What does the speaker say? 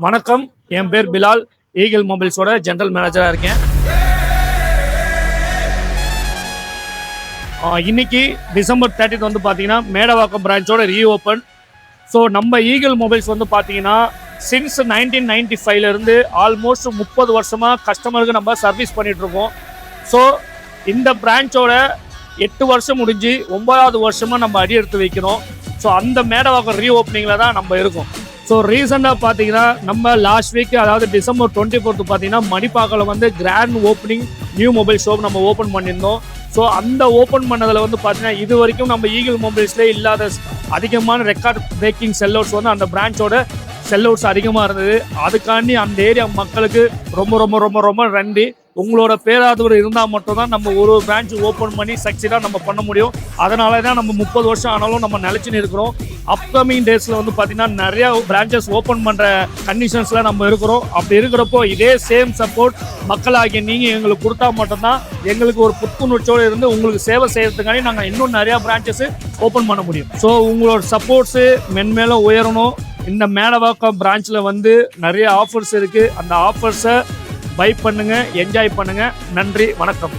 வணக்கம், என் பேர் Bilal. Eagle மொபைல்ஸோட general மேனேஜராக இருக்கேன். இன்னைக்கு டிசம்பர் 30 வந்து பார்த்தீங்கன்னா மேடவாக்கம் பிரான்ச்சோட ரீஓப்பன். ஸோ நம்ம ஈகிள் மொபைல்ஸ் வந்து பார்த்தீங்கன்னா சின்ஸ் 1995 ஆல்மோஸ்ட் 30 வருஷமாக கஸ்டமருக்கு நம்ம சர்வீஸ் பண்ணிகிட்ருக்கோம். ஸோ இந்த பிரான்ச்சோட 8 வருஷம் முடிஞ்சு 9வது வருஷமாக நம்ம அடி எடுத்து வைக்கிறோம். ஸோ அந்த மேடவாக்கம் ரீஓப்பனிங்கில் தான் நம்ம இருக்கோம். ஸோ ரீசெண்டாக பார்த்தீங்கன்னா நம்ம லாஸ்ட் வீக், அதாவது டிசம்பர் 24 பார்த்தீங்கன்னா மணிப்பாக்கில் வந்து grand opening new mobile shop நம்ம ஓப்பன் பண்ணியிருந்தோம். ஸோ அந்த ஓப்பன் பண்ணதில் வந்து பார்த்தீங்கன்னா இது வரைக்கும் நம்ம ஈகிள் மொபைல்ஸ்லேயே இல்லாத அதிகமான ரெக்கார்ட் பிரேக்கிங் செல்அவுட்ஸ் வந்து அந்த பிரான்ச்சோட செல்அவுட்ஸ் அதிகமாக இருந்தது. அதுக்காண்டி அந்த ஏரியா மக்களுக்கு ரொம்ப ரொம்ப ரொம்ப ரொம்ப நன்றி. உங்களோட பேராதவர் இருந்தால் மட்டும்தான் நம்ம ஒரு பிரான்ச் ஓப்பன் பண்ணி சக்சீடாக நம்ம பண்ண முடியும். அதனால தான் நம்ம 30 வருஷம் ஆனாலும் நம்ம நிலச்சின்னு இருக்கிறோம். அப்கமிங் டேஸில் வந்து பார்த்திங்கன்னா நிறையா பிரான்ச்சஸ் ஓப்பன் பண்ணுற கண்டிஷன்ஸில் நம்ம இருக்கிறோம். அப்படி இருக்கிறப்போ இதே சேம் சப்போர்ட் மக்களாகிய நீங்கள் எங்களுக்கு கொடுத்தா மட்டும்தான் எங்களுக்கு ஒரு புத்துணர்ச்சியோடு இருந்து உங்களுக்கு சேவை செய்கிறதுக்காண்டி நாங்கள் இன்னும் நிறையா பிரான்ச்சஸ் ஓப்பன் பண்ண முடியும். ஸோ உங்களோட சப்போர்ட்ஸு மென்மேலும் உயரணும். இந்த மேடவாக்கம் பிரான்ச்சில் வந்து நிறைய ஆஃபர்ஸ் இருக்குது. அந்த ஆஃபர்ஸை பை பண்ணுங்கள், என்ஜாய் பண்ணுங்கள். நன்றி, வணக்கம்.